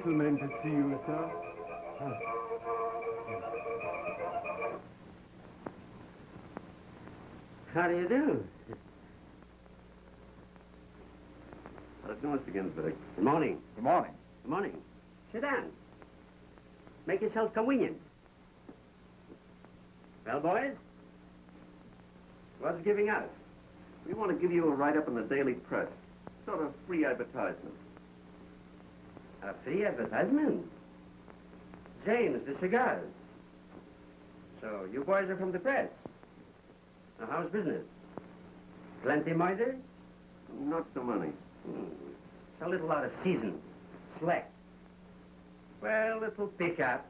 gentleman to see you, sir. How do you do? How do you do, Mr. Ginsburg? Good morning. Good morning. Good morning. Sit down. Make yourself convenient. Well, boys, what's giving out? We want to give you a write-up in the daily press. Sort of free advertisement. A free advertisement? James, the cigars. So you boys are from the press. Now, how's business? Plenty moiders? Not so many. It's a little out of season. Slack. Well, it'll pick up.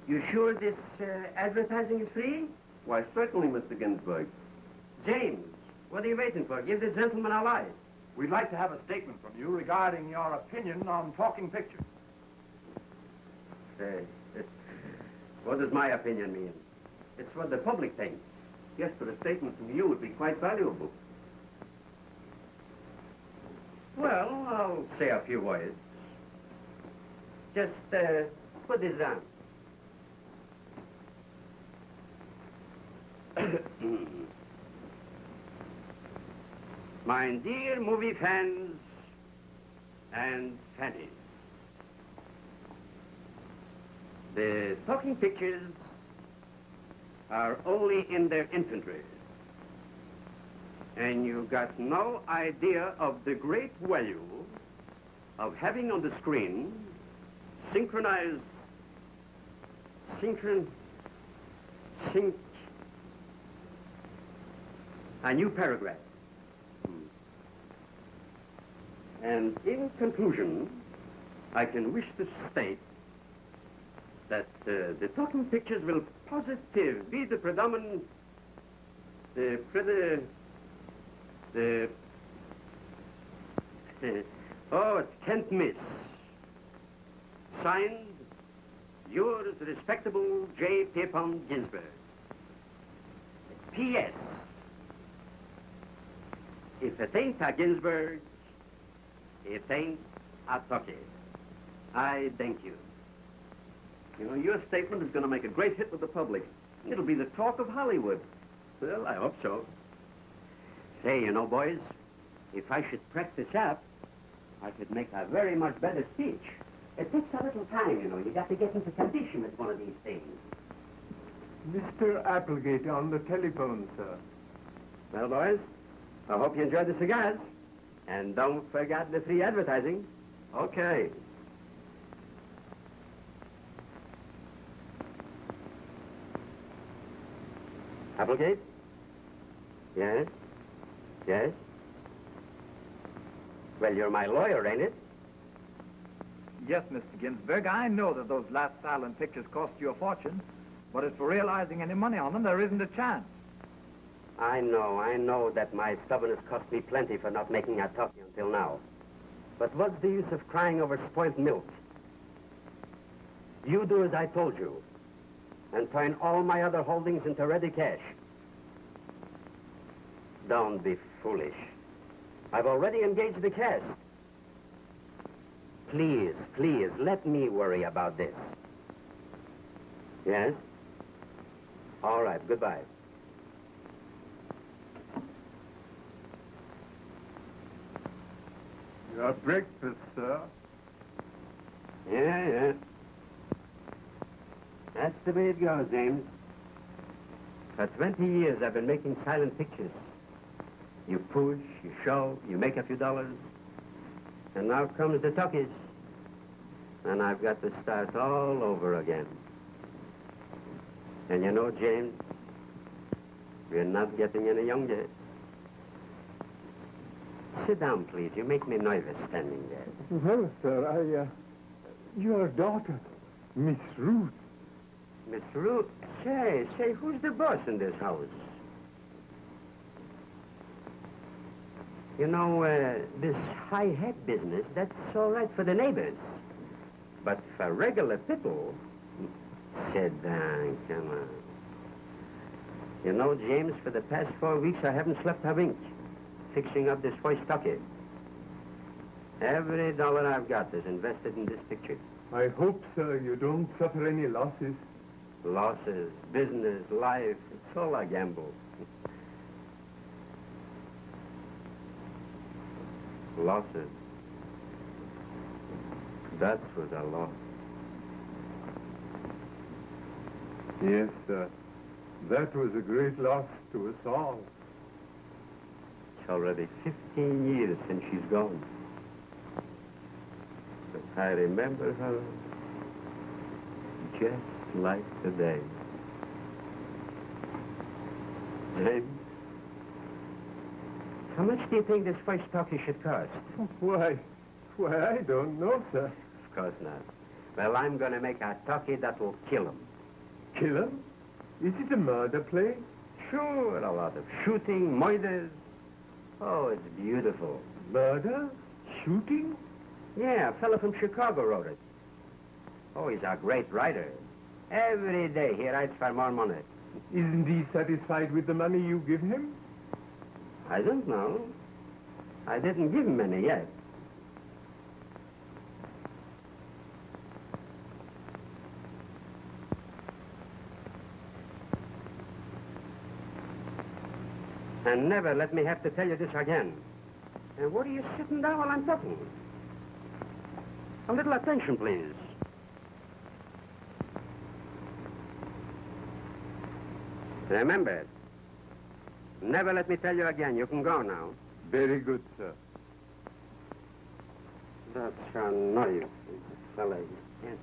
You sure this advertising is free? Why, certainly, Mr. Ginsburg. James, what are you waiting for? Give this gentleman a light. We'd like to have a statement from you regarding your opinion on talking pictures. What does my opinion mean? It's what the public thinks. Yes, but a statement from you would be quite valuable. Well, I'll say a few words. Just put this down. My dear movie fans and fannies, the talking pictures are only in their infantry, and you got no idea of the great value of having on the screen a new paragraph. And in conclusion, I can wish to state that the talking pictures will positively be the predominant, oh, it can't miss. Signed, yours respectable J. Pierpont Ginsburg. P.S. If it ain't a Ginsburg, it ain't a talkie. I thank you. You know, your statement is going to make a great hit with the public. It'll be the talk of Hollywood. Well, I hope so. Say, you know, boys, if I should practice up, I could make a very much better speech. It takes a little time, you know. You got to get into condition with one of these things. Mr. Applegate on the telephone, sir. Well, boys, I hope you enjoyed the cigars. And don't forget the free advertising. Okay. Applegate? Yes? Yes? Well, you're my lawyer, ain't it? Yes, Mr. Ginsburg, I know that those last silent pictures cost you a fortune, but as for realizing any money on them, there isn't a chance. I know that my stubbornness cost me plenty for not making a talkie until now. But what's the use of crying over spoiled milk? You do as I told you, and turn all my other holdings into ready cash. Don't be foolish. I've already engaged the cast. Please, please, let me worry about this. Yes? All right, goodbye. Your breakfast, sir. Yeah. That's the way it goes, James. For 20 years, I've been making silent pictures. You push, you show, you make a few dollars. And now comes the talkies. And I've got to start all over again. And you know, James, we're not getting any younger. Sit down, please. You make me nervous standing there. Well, sir, your daughter, Miss Ruth. Miss Ruth, say, who's the boss in this house? You know, this high hat business, that's all right for the neighbors. But for regular people, Sit down, come on. You know, James, for the past 4 weeks, I haven't slept a wink fixing up this first talkie. Every dollar I've got is invested in this picture. I hope, sir, you don't suffer any losses. Losses, business, life, it's all a gamble. Losses. That was a loss. Yes, sir. That was a great loss to us all. It's already 15 years since she's gone. But I remember her just like today. James, how much do you think this first talkie should cost? Why, I don't know, sir. Of course not. Well, I'm going to make a talkie that will kill him. Kill him? Is it a murder play? Sure, a lot of shooting, murders. Oh, it's beautiful. Murder? Shooting? Yeah, a fellow from Chicago wrote it. Oh, he's a great writer. Every day he writes for more money. Isn't he satisfied with the money you give him? I don't know. I didn't give him any yet. And never let me have to tell you this again. And what are you sitting down while I'm talking? A little attention, please. Remember, never let me tell you again. You can go now. Very good, sir. That's a knife, fella. Yes.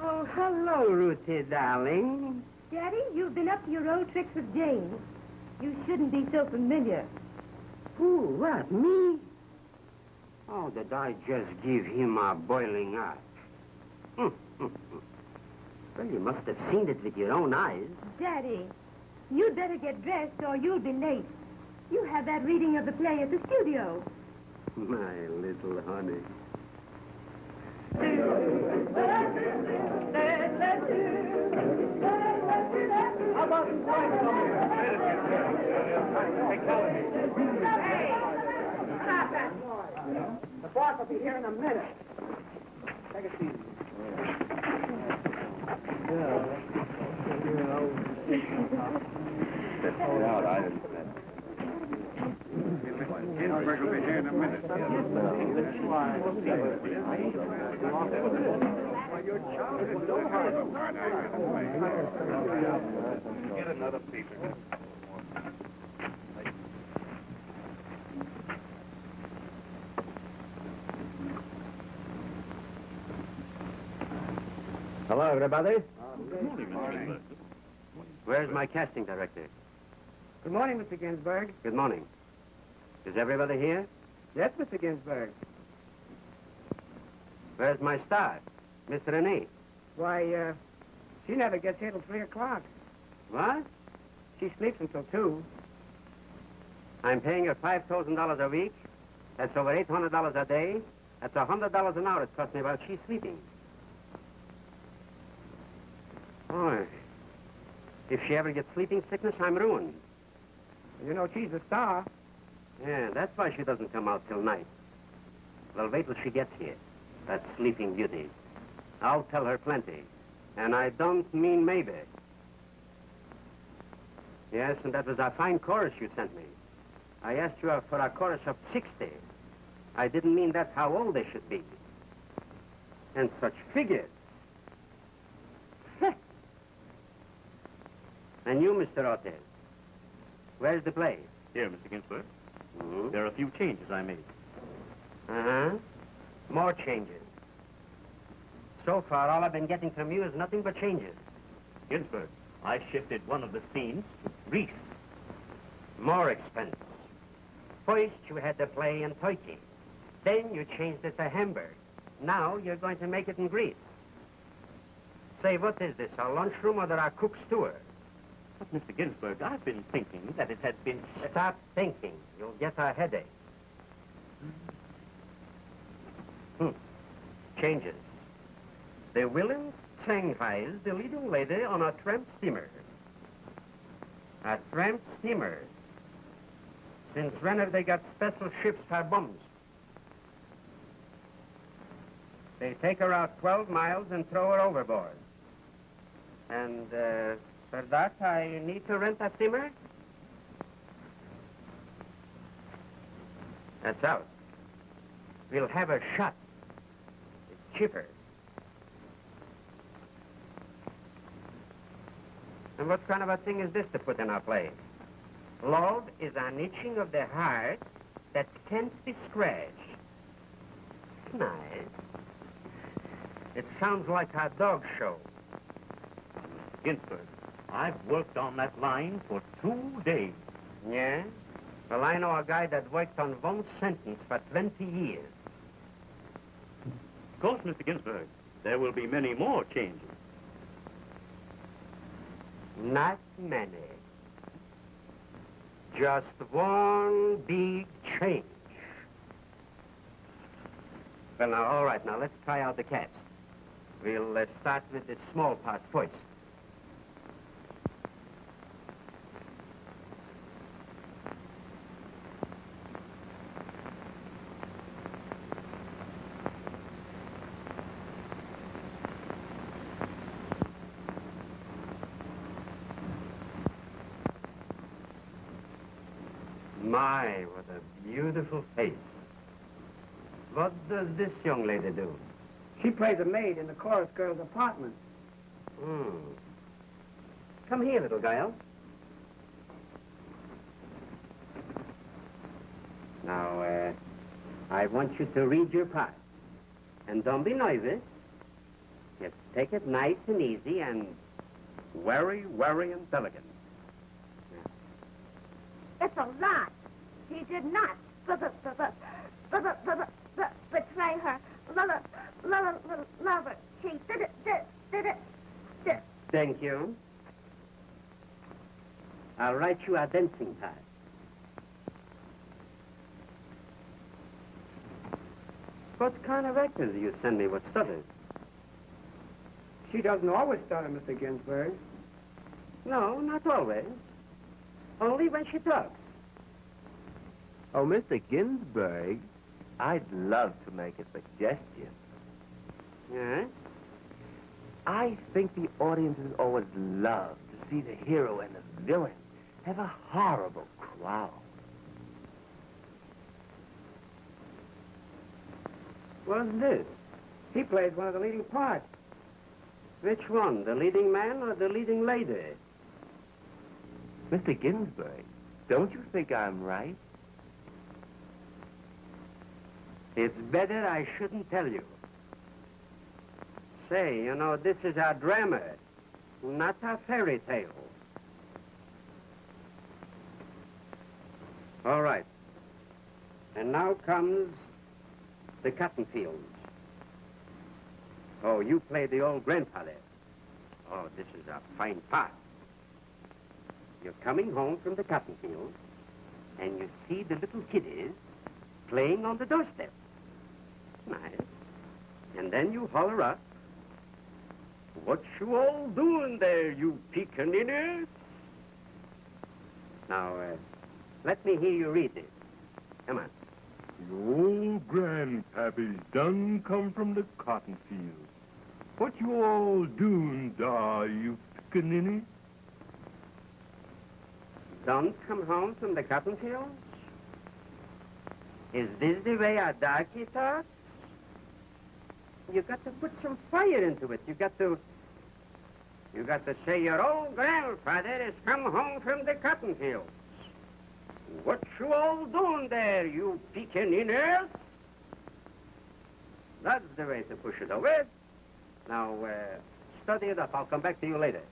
Oh, hello, Ruthie, darling. Daddy, you've been up to your old tricks with James. You shouldn't be so familiar. Who? What, me? Oh, did I just give him a boiling up? Well, you must have seen it with your own eyes. Daddy, you'd better get dressed or you'll be late. You have that reading of the play at the studio. My little honey. How about some wine Hey, stop that noise. The boss will be here in a minute. Take a seat. Out, I didn't. Ginsburg will be here in a minute. Your child is no hard. Get another piece. Hello, everybody. Good morning, Mr. Ginsburg. Where's my casting director? Good morning, Mr. Ginsburg. Good morning. Is everybody here? Yes, Mr. Ginsburg. Where's my star, Miss Renee? Why, she never gets here till 3 o'clock. What? She sleeps until 2. I'm paying her $5,000 a week. That's over $800 a day. That's $100 an hour it costs me while she's sleeping. Oh, if she ever gets sleeping sickness, I'm ruined. You know, she's a star. Yeah, that's why she doesn't come out till night. Well, wait till she gets here. That sleeping beauty. I'll tell her plenty. And I don't mean maybe. Yes, and that was a fine chorus you sent me. I asked you for a chorus of 60. I didn't mean that's how old they should be. And such figures. And you, Mr. Ortiz, where's the play? Here, Mr. Ginsburg. Mm-hmm. There are a few changes I made. Uh-huh. More changes. So far, all I've been getting from you is nothing but changes. Ginsburg, I shifted one of the scenes to Greece. More expense. First, you had the play in Turkey. Then you changed it to Hamburg. Now you're going to make it in Greece. Say, what is this, a lunchroom or a cook's tour? But, Mr. Ginsburg, I've been thinking that it had been... Stop thinking. You'll get a headache. Changes. The Willens Shanghai's the leading lady on a tramp steamer. A tramp steamer. Since when have they got special ships for bums? They take her out 12 miles and throw her overboard. And for that, I need to rent a steamer? That's out. We'll have her shot. It's cheaper. And what kind of a thing is this to put in our play? Love is an itching of the heart that can't be scratched. Nice. It sounds like a dog show. Ginsburg, I've worked on that line for 2 days. Yeah? Well, I know a guy that worked on one sentence for 20 years. Of course, Mr. Ginsburg, there will be many more changes. Not many. Just one big change. Well, now, all right, now let's try out the cast. We'll start with the small part first. My, what a beautiful face. What does this young lady do? She plays a maid in the chorus girl's apartment. Come here, little girl. Now, I want you to read your part. And don't be nervous. Just take it nice and easy and very, very intelligent. It's a lie. He did not betray her. Lover. She did it. Thank you. I'll write you a dancing part. What kind of actors do you send me with stutters? She doesn't always stutter, Mr. Ginsburg. No, not always. Only when she talks. Oh, Mr. Ginsburg, I'd love to make a suggestion. Yeah? I think the audiences always love to see the hero and the villain have a horrible quarrel. What's this? He plays one of the leading parts. Which one, the leading man or the leading lady? Mr. Ginsburg, don't you think I'm right? It's better I shouldn't tell you. Say, you know, this is a drama, not a fairy tale. All right. And now comes the cotton fields. Oh, you play the old grandfather. Oh, this is a fine part. You're coming home from the cotton field, and you see the little kiddies playing on the doorstep. Nice. And then you holler up, "What you all doing there, you peekaninies?" Now, let me hear you read this. Come on. The old grandpappy's done come from the cotton field. What you all doing dar, you pickaninny? Don't come home from the cotton fields? Is this the way a darky talks? You got to put some fire into it. You got to say your old grandfather has come home from the cotton fields. What you all doing there, you peekaninies? That's the way to push it over. Now, study it up. I'll come back to you later.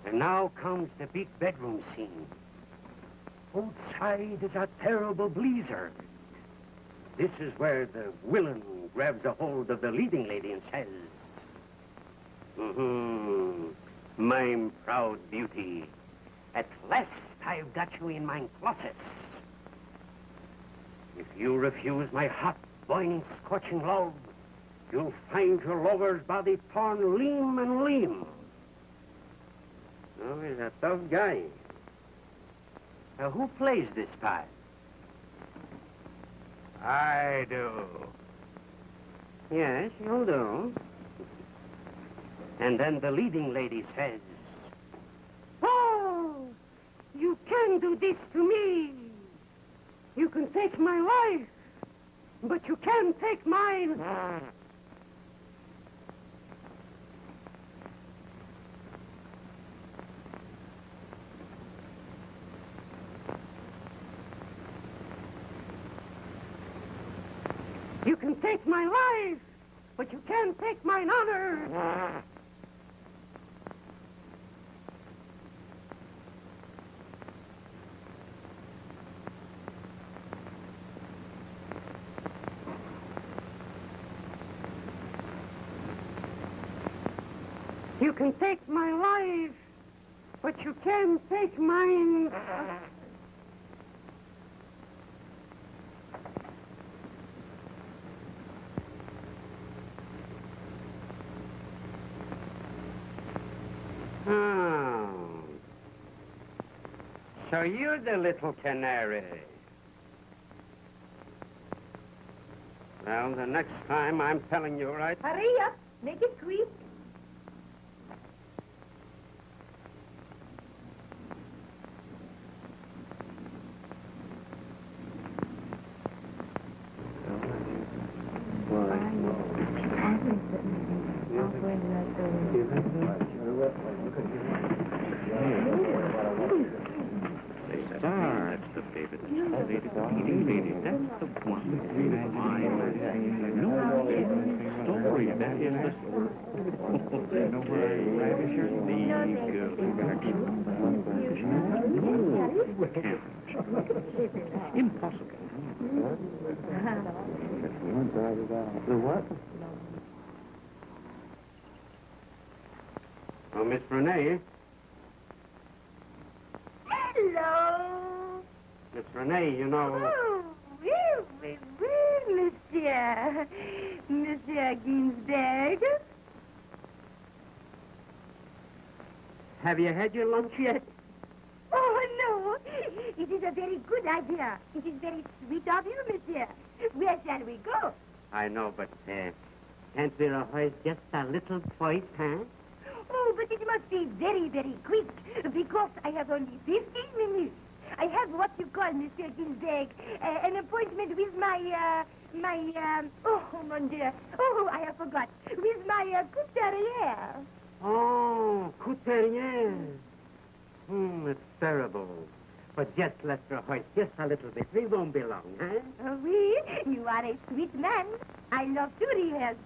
And now comes the big bedroom scene. Outside is a terrible blizzard. This is where the villain grabs a hold of the leading lady and says, "My proud beauty, at last I've got you in my closet. If you refuse my hot, boiling, scorching love, you'll find your lover's body torn limb and limb. Oh, he's a tough guy. Who plays this part? I do. Yes, you'll do. And then the leading lady says, Oh, you can do this to me. You can take my life, but you can't take mine. You can take my life, but you can't take mine honor. You can take my life, but you can't take mine. Oh. So you're the little canary. Well, the next time I'm telling you right. Hurry up. Make it quick. That's the favorite. Leading lady. That's the one. My no story. That is the story. Impossible. The what? Oh, Miss Renee. Hello. Miss Renee, you know... Oh, oui, monsieur. Monsieur Ginsburg. Have you had your lunch yet? Oh, no. It is a very good idea. It is very sweet of you, monsieur. Where shall we go? I know, but can't we rehearse just a little twice, huh? Oh, but it must be very, very quick, because I have only 15 minutes. I have what you call, Monsieur Ginsburg, an appointment with oh, mon Dieu. Oh, I have forgot. With my couturier. Oh, couturier. It's terrible. But just let's rehearse just a little bit. We won't be long, huh? Oh, oui, you are a sweet man. I love to rehearse.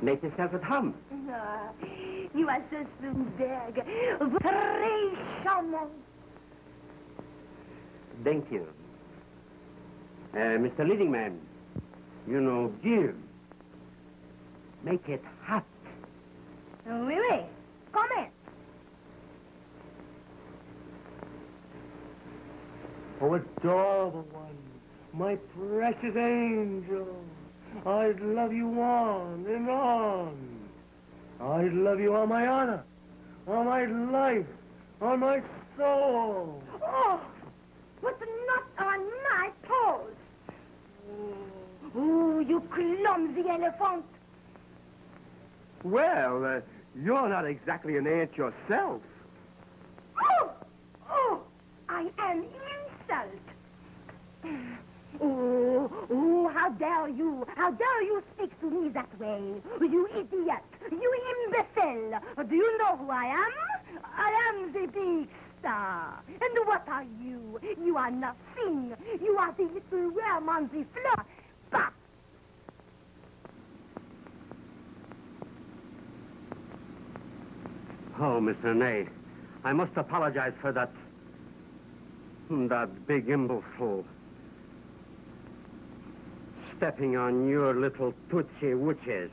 Make yourself at home. You are so Ginsburg. Très charmant. Thank you. Mr. Leading Man, you know, give. Make it hot. Oui, oui. Comment? Oh, adorable one. My precious angel. I'd love you on and on. I'd love you on my honor, on my life, on my soul. Oh, but not on my toes. Oh, you clumsy elephant. Well, you're not exactly an ant yourself. Oh, I am insult. Oh, how dare you? How dare you speak to me that way? You idiot! You imbecile! Do you know who I am? I am the big star. And what are you? You are nothing. You are the little worm on the floor. Bah! Oh, Miss Renee, I must apologize for that big imbecile stepping on your little tootsie wooches.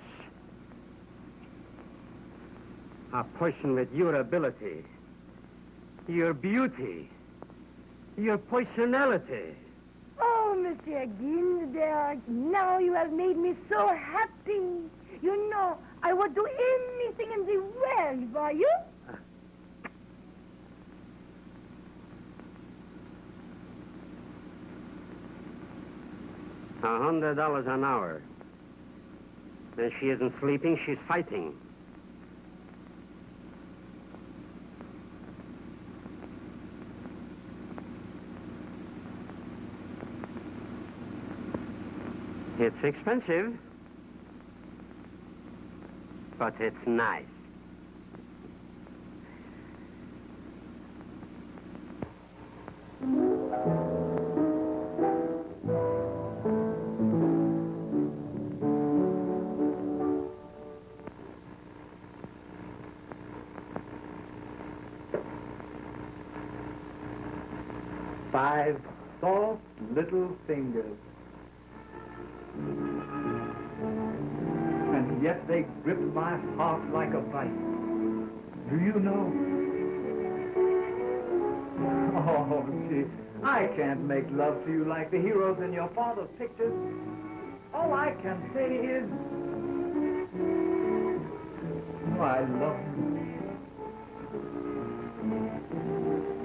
A person with your ability, your beauty, your personality. Oh, Monsieur Ginsburg, now you have made me so happy. You know, I would do anything in the world for you. $100 an hour. And she isn't sleeping, she's fighting. It's expensive, but it's nice. Five soft little fingers. And yet they grip my heart like a vice. Do you know? Oh, gee, I can't make love to you like the heroes in your father's pictures. All I can say is, oh, I love you.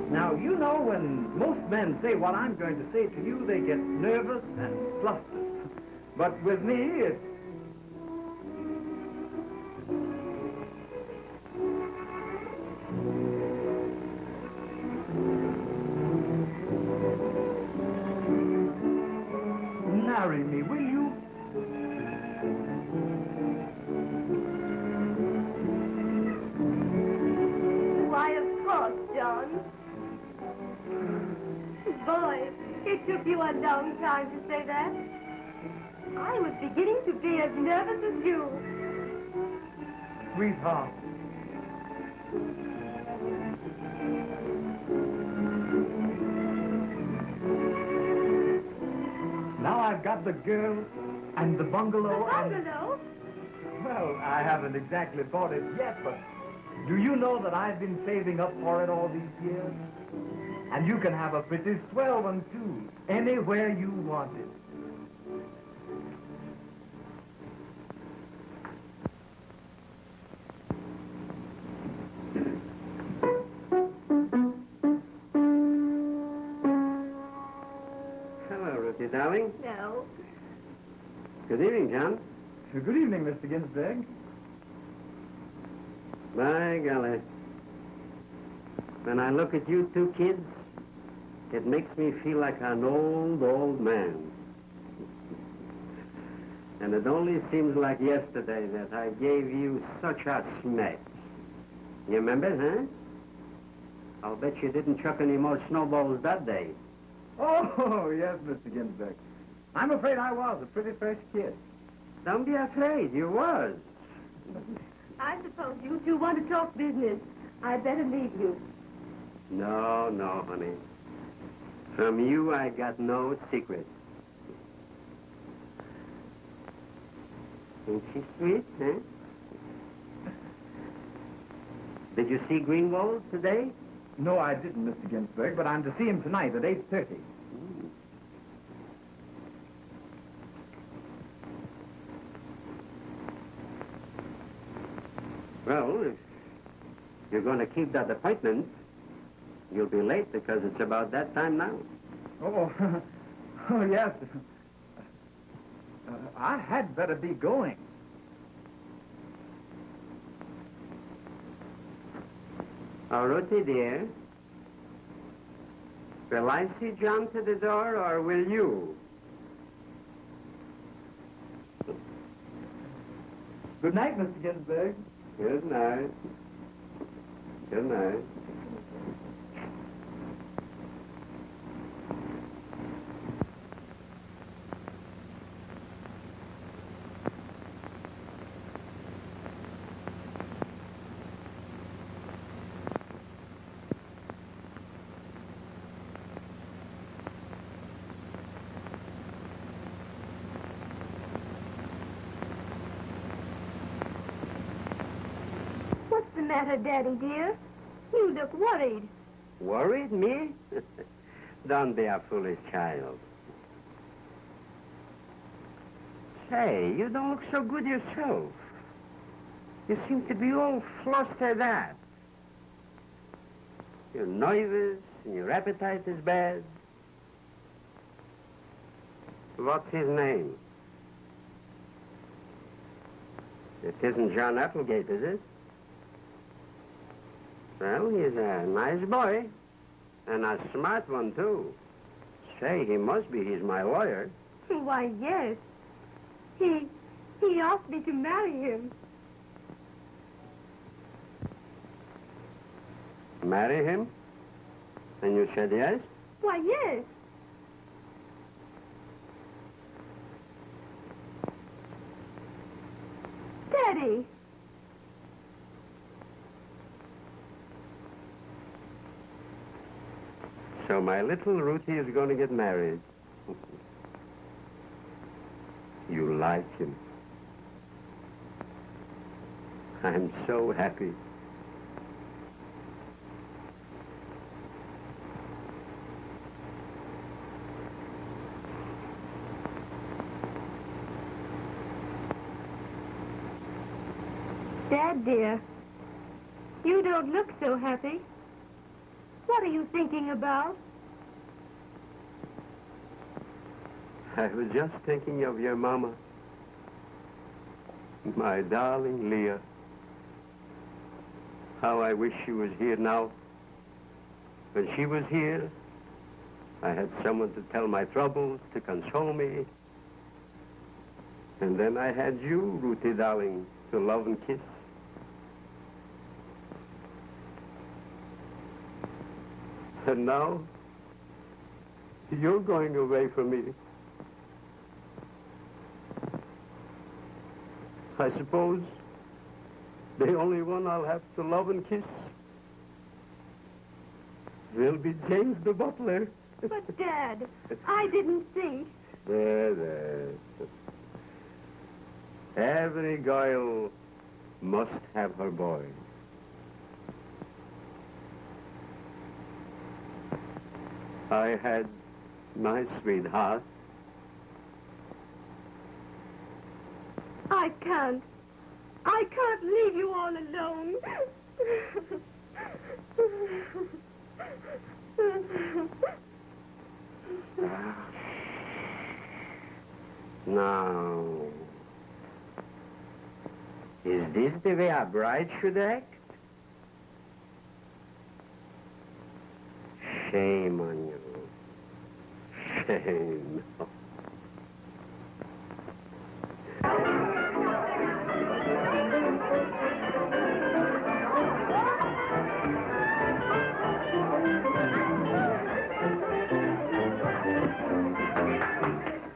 Now, you know, when most men say what I'm going to say to you, they get nervous and flustered. But with me, it's... Marry me, will you? Why, of course, John. Boy, it took you a long time to say that. I was beginning to be as nervous as you. Sweetheart. Now I've got the girl and the bungalow and... Bungalow? Well, I haven't exactly bought it yet, but do you know that I've been saving up for it all these years? And you can have a pretty swell one, too, anywhere you want it. Hello, Ruthie, darling. No. Good evening, John. Good evening, Mr. Ginsburg. By golly. When I look at you two kids, it makes me feel like an old, old man. And it only seems like yesterday that I gave you such a smack. You remember, huh? I'll bet you didn't chuck any more snowballs that day. Oh, yes, Mr. Ginsburg. I'm afraid I was a pretty fresh kid. Don't be afraid, you was. I suppose you two want to talk business. I'd better leave you. No, no, honey. From you, I got no secrets. Ain't she sweet, huh? Did you see Greenwald today? No, I didn't, Mr. Ginsburg, but I'm to see him tonight at 8:30. Well, if you're going to keep that appointment, you'll be late because it's about that time now. Oh, oh yes. I had better be going. Oh, Ruthie, dear, will I see John to the door, or will you? Good night, Mr. Ginsburg. Good night. Good night. What's the matter, Daddy, dear? You look worried. Worried, me? Don't be a foolish child. Say, you don't look so good yourself. You seem to be all flustered out. You're nervous and your appetite is bad. What's his name? It isn't John Applegate, is it? Well, he's a nice boy. And a smart one, too. Say, he must be. He's my lawyer. Why, yes. He asked me to marry him. Marry him? And you said yes? Why, yes. Daddy. So my little Ruthie is going to get married. You like him. I'm so happy. Dad, dear, you don't look so happy. What are you thinking about? I was just thinking of your mama. My darling Leah. How I wish she was here now. When she was here, I had someone to tell my troubles, to console me. And then I had you, Ruthie, darling, to love and kiss. And now, you're going away from me. I suppose the only one I'll have to love and kiss will be James the butler. But, Dad, I didn't think. There. Every girl must have her boy. I had my sweetheart. I can't leave you all alone. Now, is this the way a bride should act? Shame on you. Shame.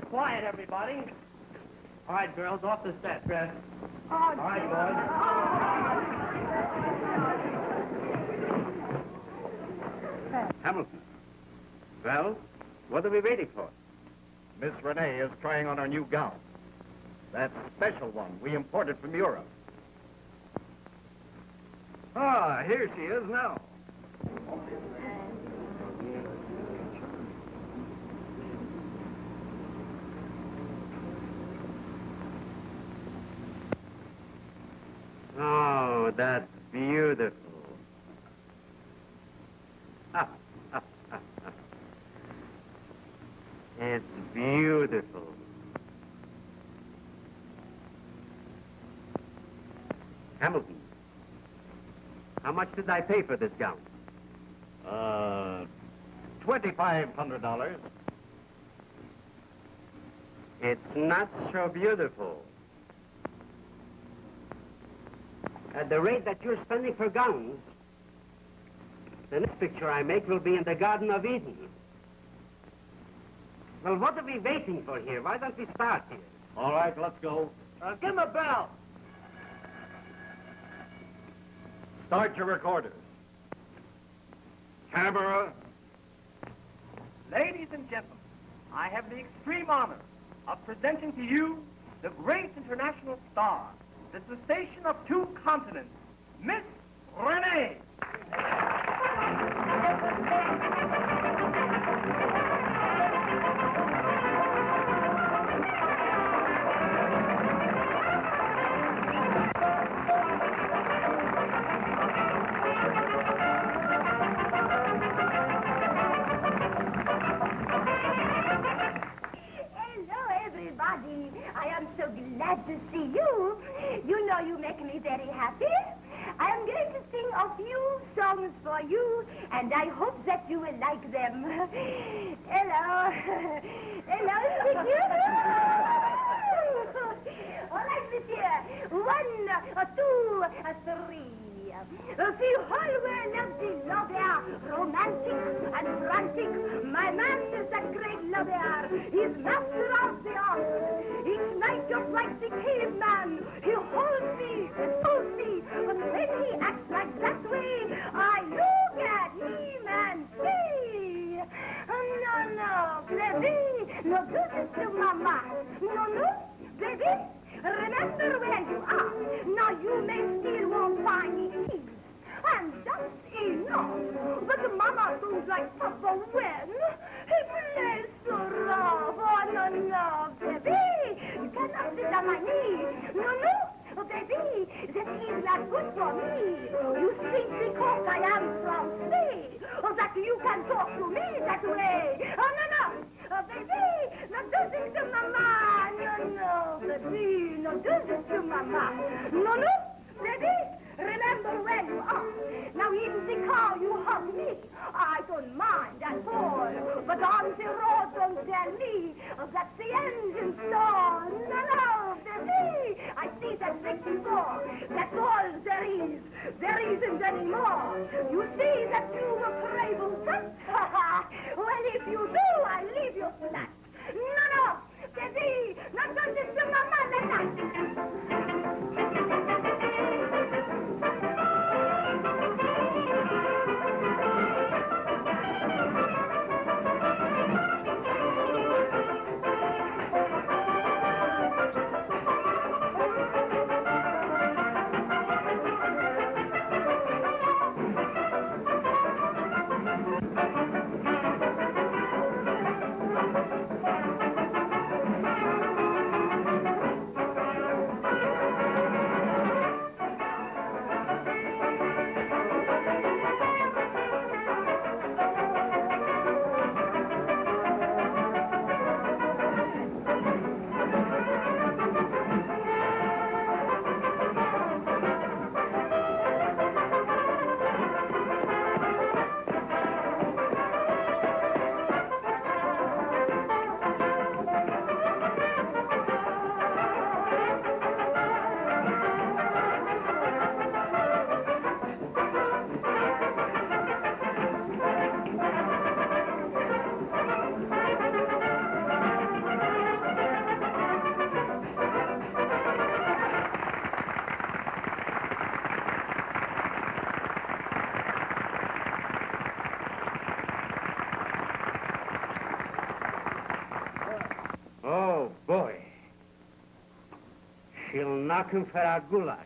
Quiet, everybody. All right, girls, off the set. Dress. Oh, All right, boys. Hamilton. Well, what are we waiting for? Miss Renee is trying on her new gown. That special one we imported from Europe. Ah, here she is now. Oh, that's beautiful. It's beautiful. Hamilton, how much did I pay for this gown? $2,500. It's not so beautiful. At the rate that you're spending for gowns, the next picture I make will be in the Garden of Eden. Well, what are we waiting for here? Why don't we start here? All right, let's go. Give him a bell. Start your recorders. Camera. Ladies and gentlemen, I have the extreme honor of presenting to you the great international star, the sensation of two continents, Miss Renee. glad to see you. You know you make me very happy. I am going to sing a few songs for you, and I hope that you will like them. Hello. Hello, monsieur. All right, monsieur. 1, 2, 3. The whole world of the lover, romantic and frantic. My man is a great lover. He's master of the art. Each night just like the caveman, he holds me, pulls me. But when he acts like that way, I look at him and say, no, baby, no do this to mama. No, baby. Remember where you are. Now you may still won't find me keys. And that's enough. But Mama don't like Papa when he plays so rough. Oh, no, baby. You cannot sit on my knee. No, baby. That is not good for me. You think because I am from sea, that you can talk to me that way. Oh, no. Baby, not do this to Mama. No, baby, not do this to Mama. No, baby, remember where you are. Now in the car you hug me. I don't mind at all. But on the road don't tell me that the engine's stalled. No, baby, I see that 64. That's all there is. There isn't any more. You see that you were crave that? Well, if you do, I'll leave you flat. No, baby, not do this to Mama like that. Oh, boy. She'll knock him for a goulash.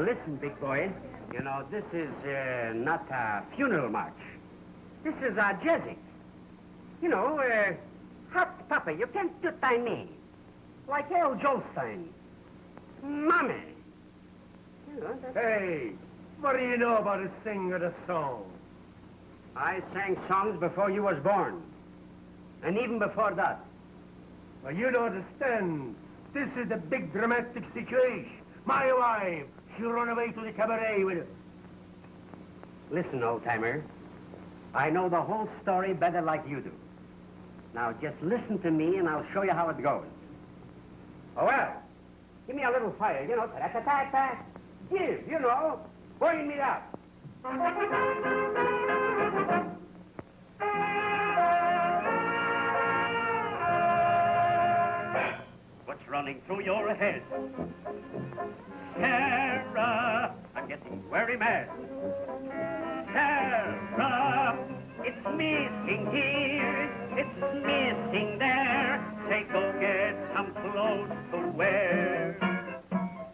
listen, big boy. You know, this is not a funeral march. This is a jazzing. You know, hot papa, you can't do thy name. Like L. Jolstein. Mommy. You know, Hey, what do you know about a sing or a song? I sang songs before you was born. And even before that. Well, you don't understand. This is the big dramatic situation. My wife, she run away to the cabaret with her. Listen, old-timer. I know the whole story better like you do. Now, just listen to me, and I'll show you how it goes. Oh, well, give me a little fire, you know, ta-ta-ta-ta. Give, you know, burn me up. What's running through your head? Sarah, I'm getting very mad. Sarah, it's missing here, it's missing there. Say, go get some clothes to wear.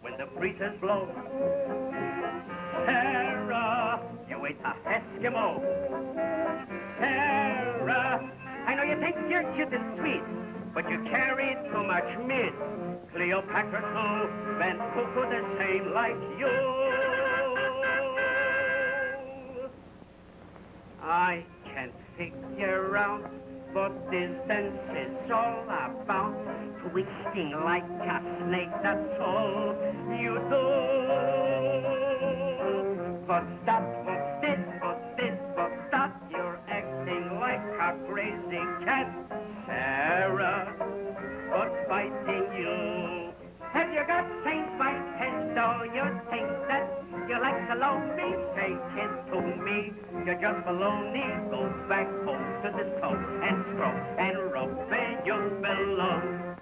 When the breezes blow, Sarah, you ain't a Eskimo. Sarah, I know you think you're cute and sweet, but you carry too much meat. Cleopatra too, bent cuckoo the same like you. I can't figure out what this dance is all about. Twisting like a snake, that's all you do. What's that? What's this? What's this? What's that? You're acting like a crazy cat, Sarah. What's biting you? Have you got Saint by head? Do you think that you like to lonely? Say it to me. You're just baloney. Go back home to the stove and stroke and rub where you belong.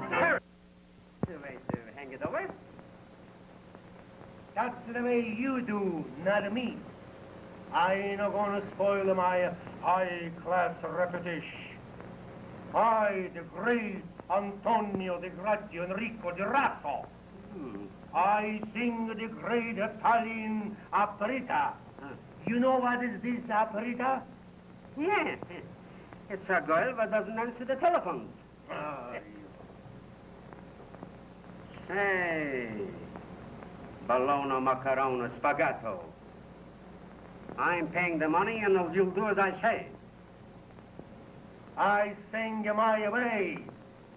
Sarah. The way to hang it over. That's the way you do, not me. I ain't gonna spoil my high-class reputation. I, the great Antonio de Grazio Enrico di Rasso. I sing the great Italian operetta. You know what is this operetta? Yeah, it's a girl that doesn't answer the telephone. Hey, bologna, macaroni, spaghetto. I'm paying the money, and you'll do as I say. I sing my way,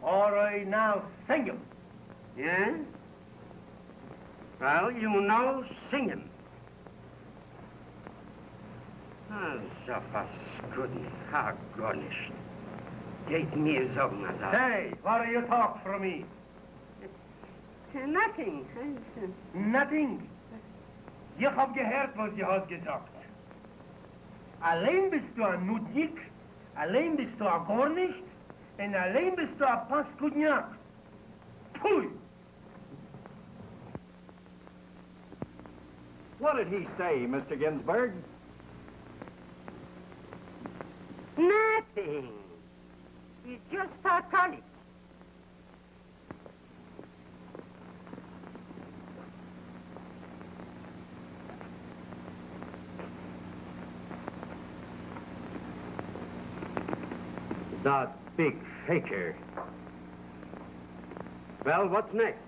or I now sing him. Yeah? Well, you know singing. Zapaskudny, ha gornish. Geht mir so, Nazar. Say, what do you talk for me? Nothing. Nothing. Ich hab gehört, was sie hat gesagt. Allein bist du ein Nudnik, allein bist du ein Gornicht, und allein bist du ein Paskudniak. Pfui! What did he say, Mr. Ginsburg? Nothing. He's just taught college. That big faker. Well, what's next?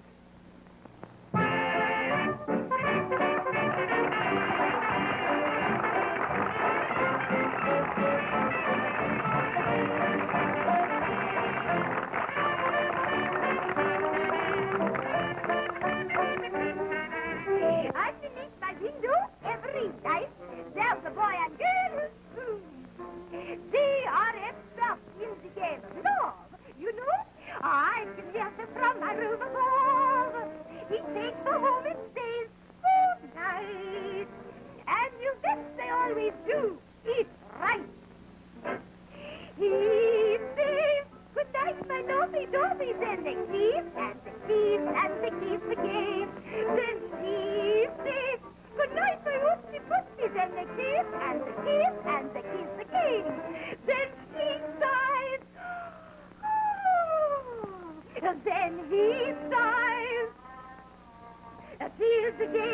I finish my window every night. There's a boy and girl. They are experts in the game of love. You know, I can hear them from my room above. He takes her home and says, good night. And you bet they always do. It's right. He says, good night, my naughty doggy. Then they kiss and they kiss and they kiss again. Then she says, good night, my oopsie poopsie. Then they kiss and they kiss and they kiss again. Then she sighs. Oh. Then he sighs. Tears again.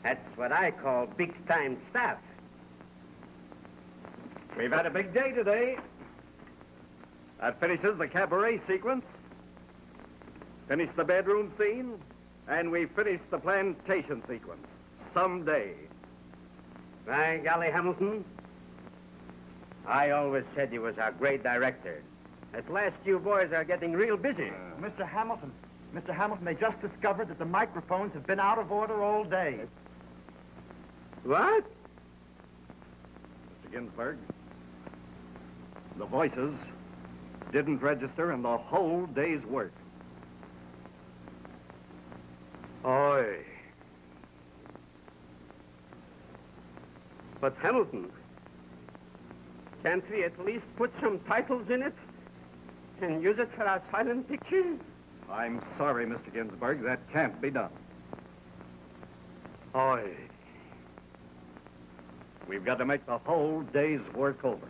That's what I call big-time stuff. We've had a big day today. That finishes the cabaret sequence, finished the bedroom scene, and we finished the plantation sequence. Someday. By golly, Hamilton, I always said you was a great director. At last, you boys are getting real busy. Mr. Hamilton, they just discovered that the microphones have been out of order all day. What? Mr. Ginsburg, the voices didn't register in the whole day's work. Oi. But Hamilton, can't we at least put some titles in it and use it for our silent picture? I'm sorry, Mr. Ginsburg, that can't be done. Oi. We've got to make the whole day's work over.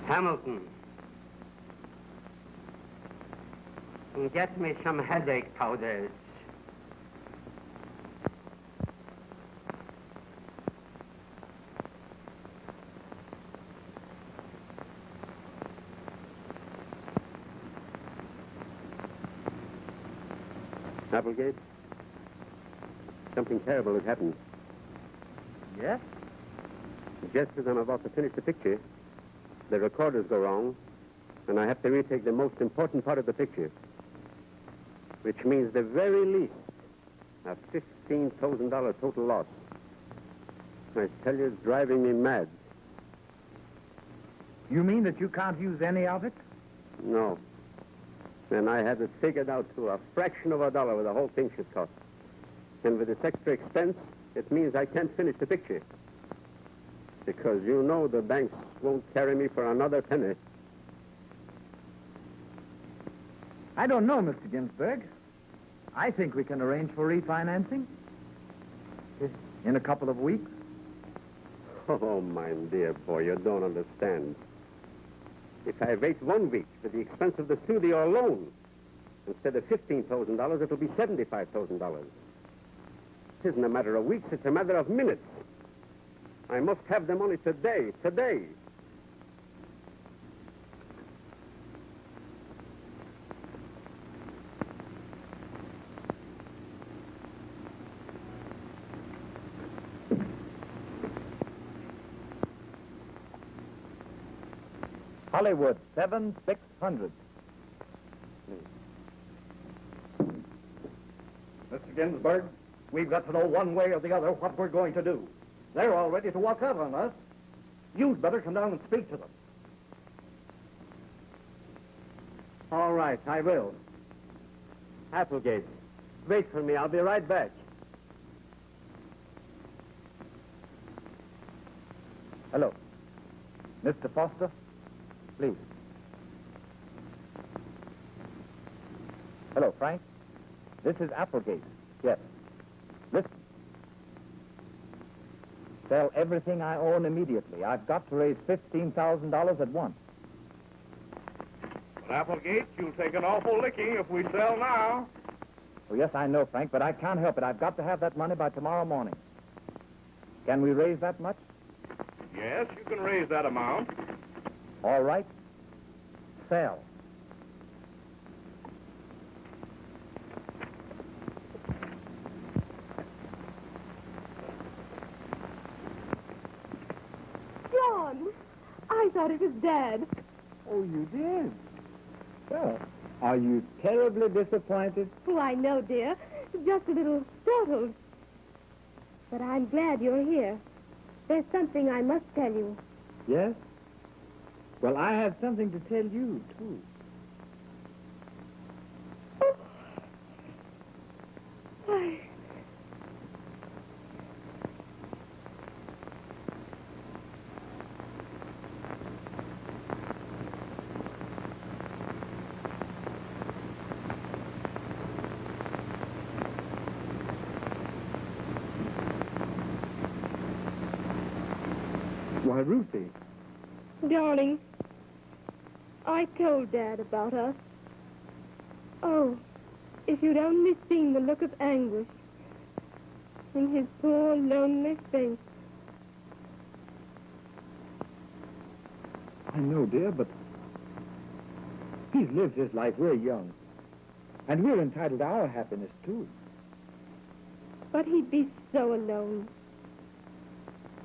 Hamilton, get me some headache powders. Applegate, something terrible has happened. Yes? Just as I'm about to finish the picture, the recorders go wrong, and I have to retake the most important part of the picture, which means the very least a $15,000 total loss. I tell you, it's driving me mad. You mean that you can't use any of it? No. And I have it figured out to a fraction of a dollar what the whole thing should cost. And with this extra expense, it means I can't finish the picture. Because you know the banks won't carry me for another penny. I don't know, Mr. Ginsburg. I think we can arrange for refinancing in a couple of weeks. Oh, my dear boy, you don't understand. If I wait 1 week for the expense of the studio alone, instead of $15,000, it'll be $75,000. It isn't a matter of weeks, it's a matter of minutes. I must have the money today. Hollywood, 7,600. Mr. Ginsburg, we've got to know one way or the other what we're going to do. They're all ready to walk out on us. You'd better come down and speak to them. All right, I will. Applegate, wait for me. I'll be right back. Hello. Mr. Foster, please. Hello, Frank. This is Applegate. Yes. Listen. Sell everything I own immediately. I've got to raise $15,000 at once. But Applegate, you'll take an awful licking if we sell now. Oh, yes, I know, Frank, but I can't help it. I've got to have that money by tomorrow morning. Can we raise that much? Yes, you can raise that amount. All right. Sell. John, I thought it was Dad. Oh, you did? Well, are you terribly disappointed? Oh, I know, dear. Just a little startled. But I'm glad you're here. There's something I must tell you. Yes? Well, I have something to tell you, too. Why, Why, Ruthie. darling, I told Dad about us. Oh, if you'd only seen the look of anguish in his poor, lonely face. I know, dear, but he's lived his life. We're young. And we're entitled to our happiness, too. But he'd be so alone.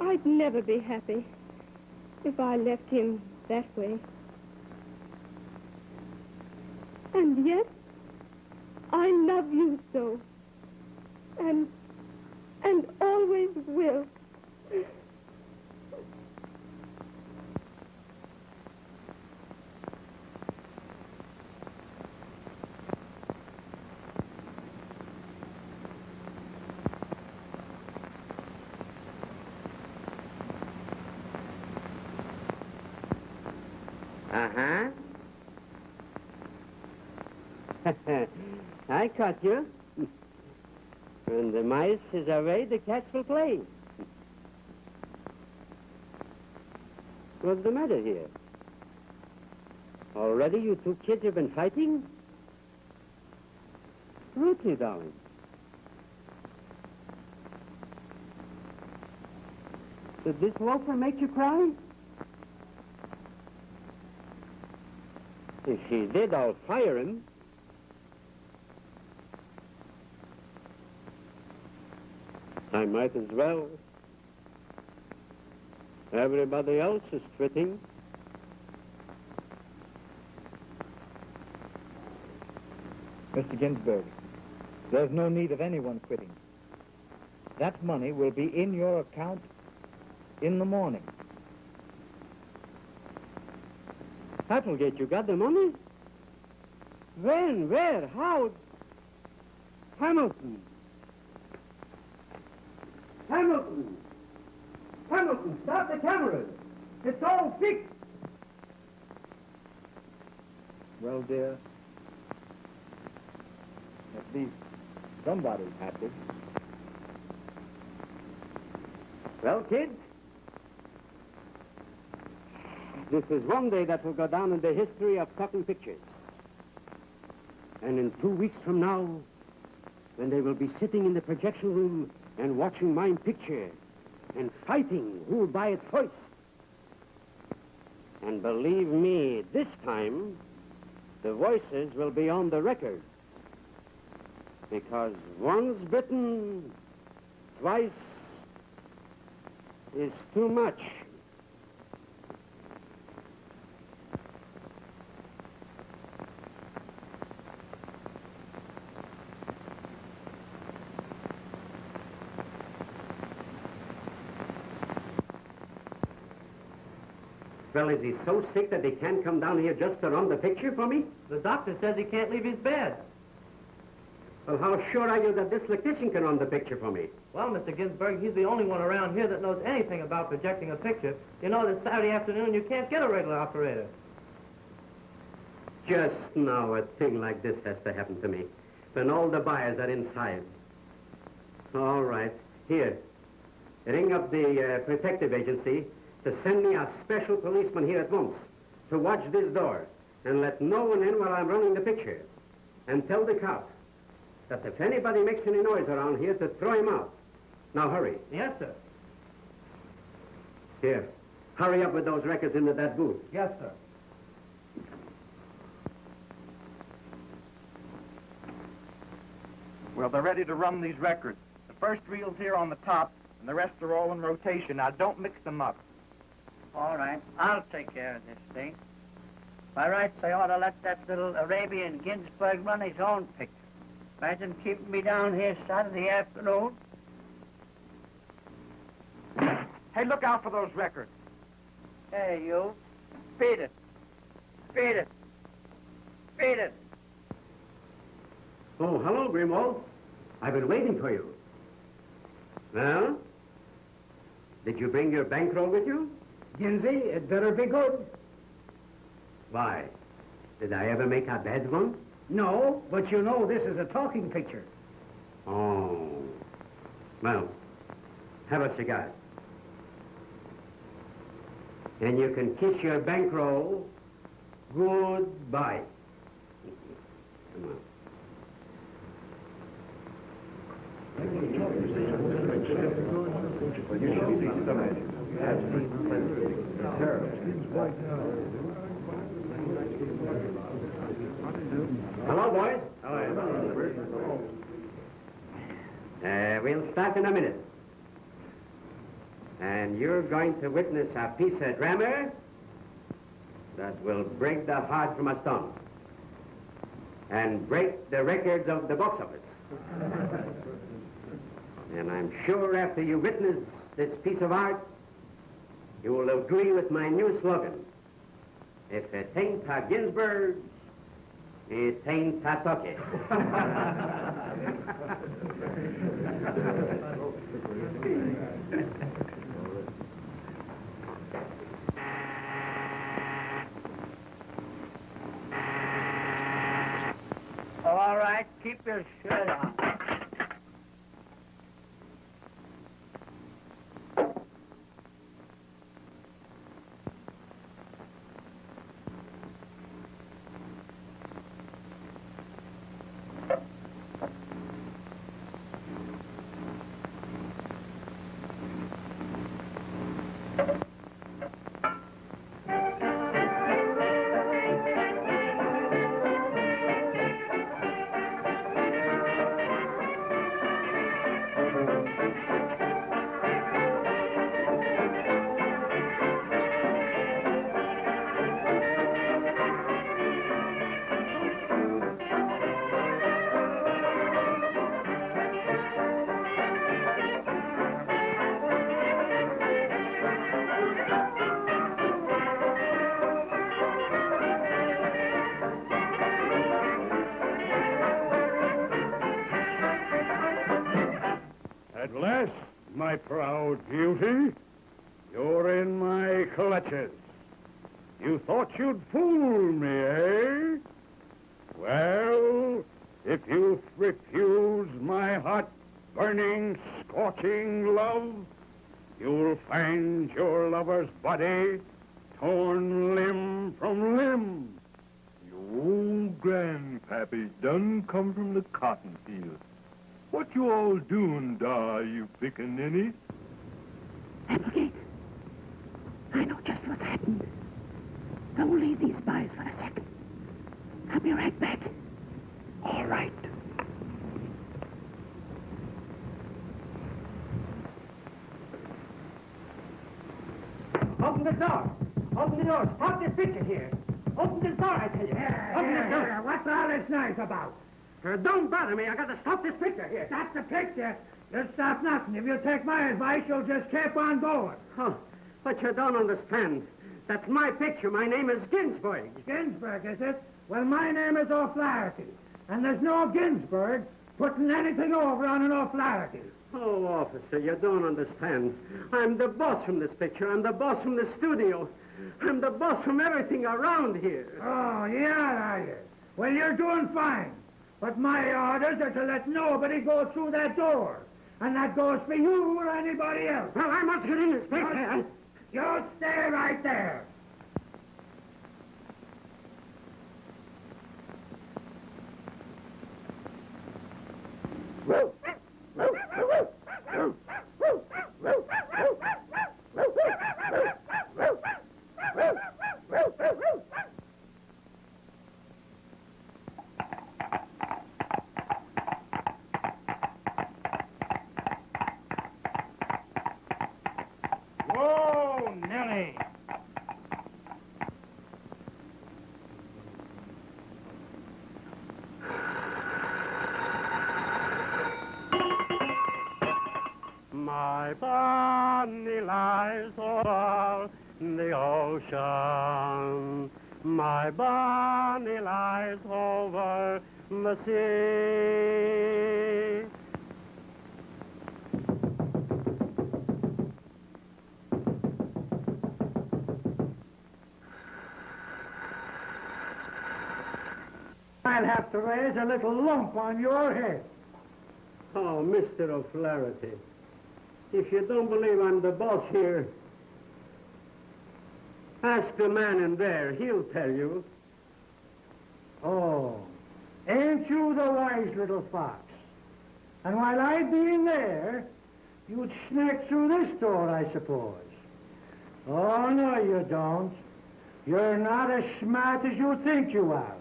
I'd never be happy if I left him that way. And yet, I love you so. And always will. Uh-huh. I caught you. When the mice is away, the cats will play. What's the matter here? Already you two kids have been fighting? Ruthie, darling. Did this loafer make you cry? If she did, I'll fire him. I might as well. Everybody else is quitting. Mr. Ginsburg, there's no need of anyone quitting. That money will be in your account in the morning. Applegate, you got the money? When? Where? How? Hamilton. Hamilton! Hamilton, stop the cameras! It's all fixed! Well, dear, at least somebody's happy. Well, kids, this is one day that will go down in the history of talking pictures. And in 2 weeks from now, when they will be sitting in the projection room and watching my picture and fighting who will buy it first. And believe me, this time, the voices will be on the record. Because once bitten, twice is too much. Well, is he so sick that he can't come down here just to run the picture for me? The doctor says he can't leave his bed. Well, how sure are you that this electrician can run the picture for me? Well, Mr. Ginsburg, he's the only one around here that knows anything about projecting a picture. You know, this Saturday afternoon, you can't get a regular operator. Just now, a thing like this has to happen to me, when all the buyers are inside. All right. Here, ring up the protective agency to send me a special policeman here at once to watch this door and let no one in while I'm running the picture. And tell the cop that if anybody makes any noise around here, to throw him out. Now, hurry. Yes, sir. Here, hurry up with those records into that booth. Yes, sir. Well, they're ready to run these records. The first reel's here on the top, and the rest are all in rotation. Now, don't mix them up. All right, I'll take care of this thing. By rights, I ought to let that little Arabian Ginsburg run his own picture. Imagine keeping me down here Saturday afternoon. Hey, look out for those records. Hey, you. Feed it. Feed it. Feed it. Oh, hello, Grimwald. I've been waiting for you. Well, did you bring your bankroll with you? Ginsy, it better be good. Why? Did I ever make a bad one? No, but you know this is a talking picture. Oh. Well, have a cigar. And you can kiss your bankroll Goodbye. Come on. Hello, boys. We'll start in a minute. And you're going to witness a piece of drama that will break the heart from a stone and break the records of the box office. And I'm sure after you witness this piece of art, you will agree with my new slogan. If it ain't a Ginsburg, it ain't a talkie. All right, keep your shirt on. At last, my proud beauty, you're in my clutches. You thought you'd fool me, eh? Well, if you refuse my hot, burning, scorching love, you'll find your lover's body torn limb from limb. Your old grandpappy done come from the cotton field. What you all doing, da, you pickaninny? Applegate, I know just what's happened. Don't leave these spies for a second. I'll be right back. All right. Open the door. Open the door. Stop this picture here. Open the door, I tell you. Open the door. What's all this noise about? Don't bother me. I got to stop this picture here. Stop the picture. You'll stop nothing. If you'll take my advice, you'll just keep on going. Oh, but you don't understand. That's my picture. My name is Ginsburg. Ginsburg, is it? Well, my name is O'Flaherty. And there's no Ginsburg putting anything over on an O'Flaherty. Oh, officer, you don't understand. I'm the boss from this picture. I'm the boss from the studio. I'm the boss from everything around here. Oh, yeah, are you? Well, you're doing fine. But my orders are to let nobody go through that door. And that goes for you or anybody else. Well, I must get in this picture. You stay right there. Whoa, Nellie. My Bonnie lies over the ocean. My Bonnie lies over the sea. I'll have to raise a little lump on your head. Oh, Mr. O'Flaherty, if you don't believe I'm the boss here, ask the man in there. He'll tell you. Oh, ain't you the wise little fox? And while I'd be in there, you'd snack through this door, I suppose. Oh, no, you don't. You're not as smart as you think you are.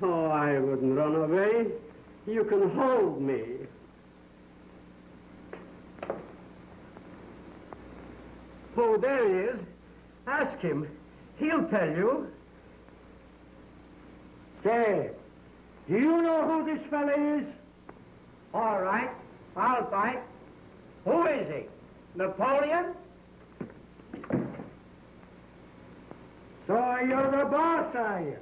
Oh, I wouldn't run away. You can hold me. Oh, there he is. Ask him. He'll tell you. Say, do you know who this fella is? All right, I'll fight. Who is he? Napoleon? So you're the boss, are you?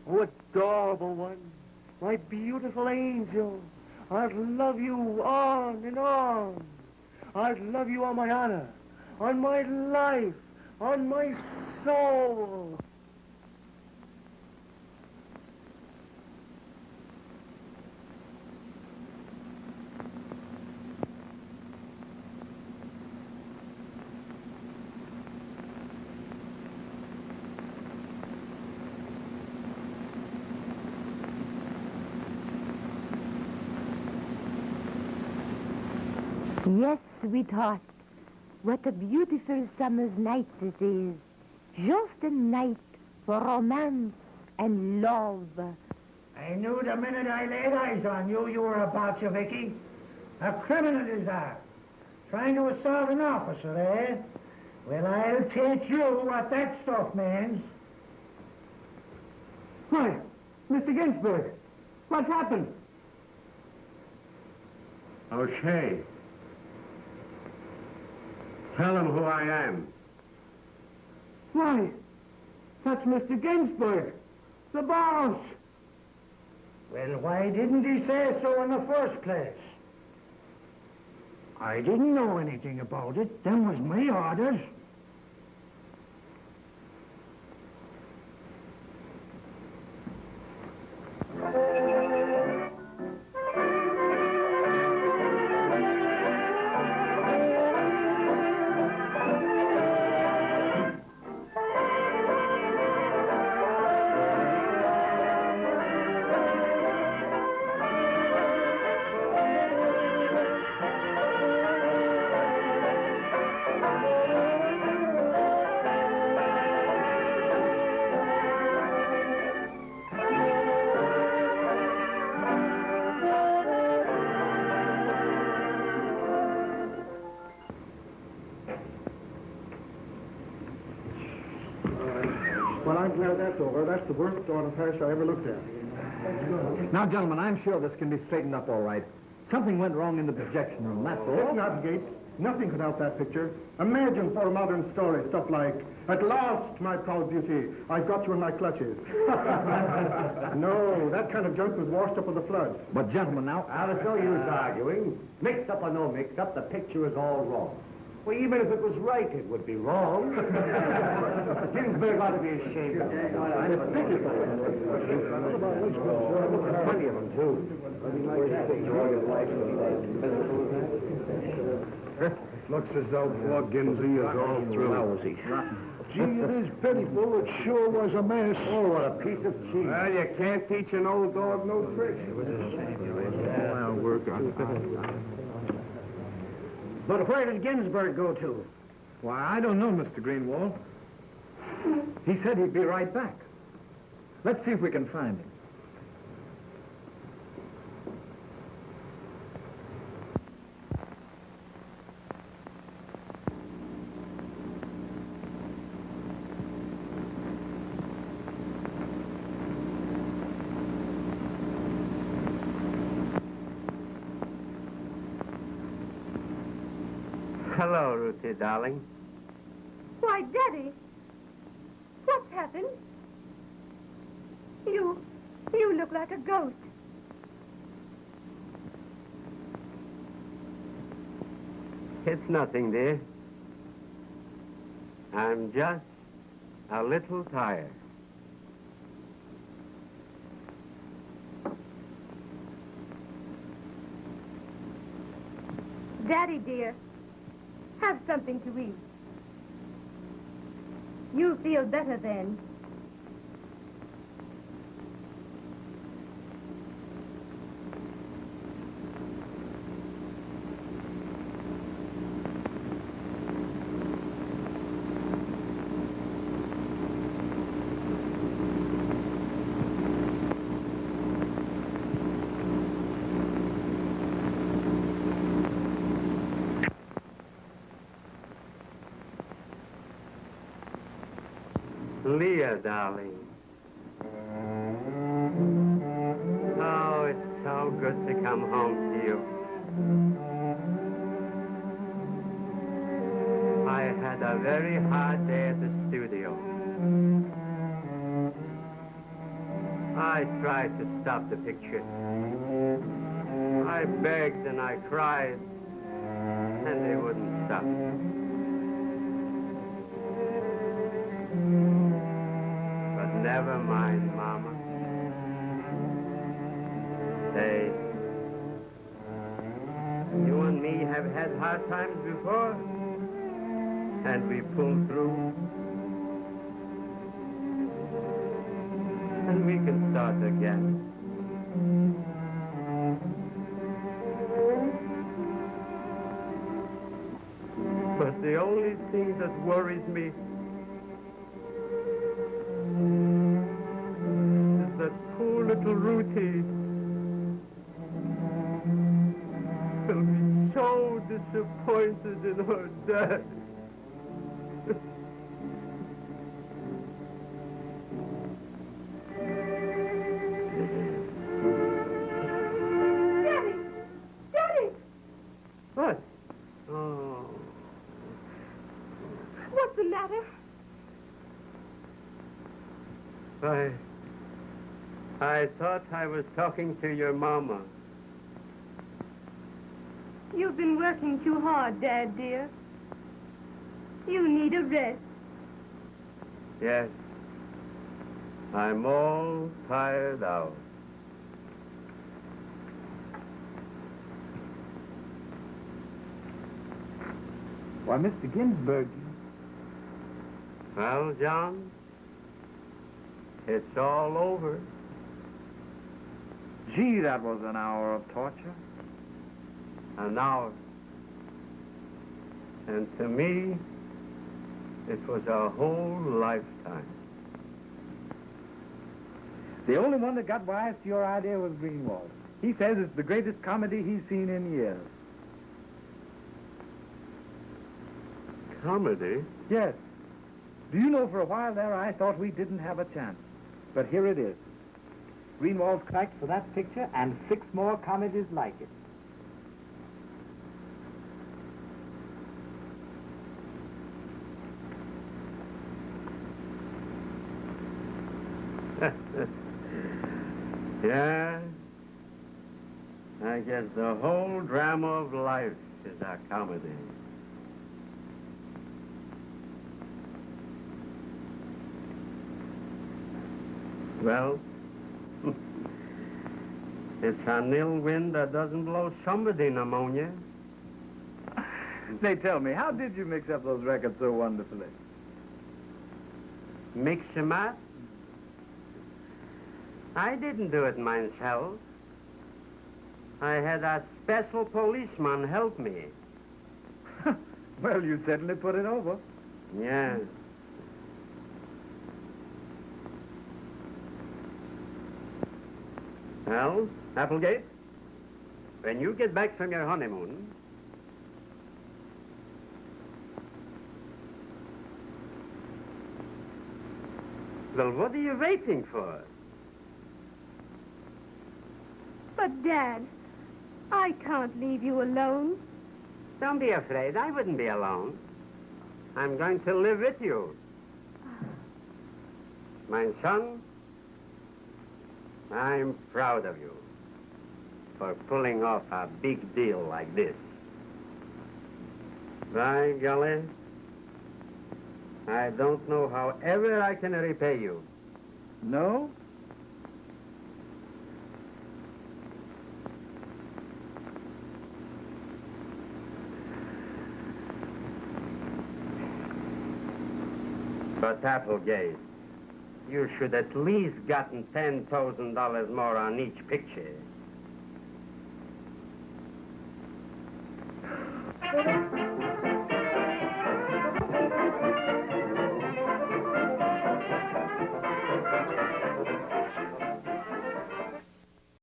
Oh, adorable one. My beautiful angel. I'd love you on and on. I'd love you on my honor, on my life, on my soul. Yes, sweetheart. What a beautiful summer's night this is. Just a night for romance and love. I knew the minute I laid eyes on you, you were a Bolsheviki. A criminal is that. Trying to assault an officer, eh? Well, I'll teach you what that stuff means. Why, Mr. Ginsburg, what's happened? O'Shea. Tell him who I am. Why, that's Mr. Ginsburg, the boss. Well, why didn't he say so in the first place? I didn't know anything about it. Them was my orders. Well, I'm glad that's over. That's the worst order pass I ever looked at. Now, gentlemen, I'm sure this can be straightened up all right. Something went wrong in the projection room, that's all. It's not, Gates. Nothing could help that picture. Imagine for a modern story, stuff like, "At last, my proud beauty, I've got you in my clutches." No, that kind of junk was washed up with the flood. But, gentlemen, now... There's no use arguing. Mixed up or no mixed up, the picture is all wrong. Well, even if it was right, it would be wrong. Ginsburg ought to be ashamed of himself. I never think of it. Plenty of them, too. Looks as though poor Ginsey is all through. Lousy. Gee, it is pitiful. It sure was a mess. Oh, what a piece of cheese. Well, you can't teach an old dog no tricks. I'll work on it. But where did Ginsburg go to? Why, I don't know, Mr. Greenwald. He said he'd be right back. Let's see if we can find him. Hello, Ruthie, darling. Why, Daddy, what's happened? You look like a ghost. It's nothing, dear. I'm just a little tired. Daddy, dear, Have something to eat. You'll feel better then. Leah, darling. Oh, it's so good to come home to you. I had a very hard day at the studio. I tried to stop the picture. I begged and I cried, and they wouldn't stop. Never mind, Mama. Say, you and me have had hard times before, and we pulled through. And we can start again. But the only thing that worries me little Ruthie will be so disappointed in her dad. Daddy! Daddy! What? Oh. What's the matter? I thought I was talking to your mama. You've been working too hard, Dad, dear. You need a rest. Yes. I'm all tired out. Why, Mr. Ginsburg. Well, John, it's all over. Gee, that was an hour of torture. An hour. And to me, it was a whole lifetime. The only one that got wise to your idea was Greenwald. He says it's the greatest comedy he's seen in years. Comedy? Yes. Do you know, for a while there, I thought we didn't have a chance. But here it is. Greenwald's cracked for that picture and 6 more comedies like it. Yeah. I guess the whole drama of life is a comedy. Well, it's an ill wind that doesn't blow somebody pneumonia. Say, tell me, how did you mix up those records so wonderfully? Mix them up? I didn't do it myself. I had a special policeman help me. Well, you certainly put it over. Yes. Well, Applegate, when you get back from your honeymoon, well, what are you waiting for? But, Dad, I can't leave you alone. Don't be afraid. I wouldn't be alone. I'm going to live with you. My son, I'm proud of you for pulling off a big deal like this. By golly, I don't know how ever I can repay you. No? But Applegate, you should at least gotten $10,000 more on each picture.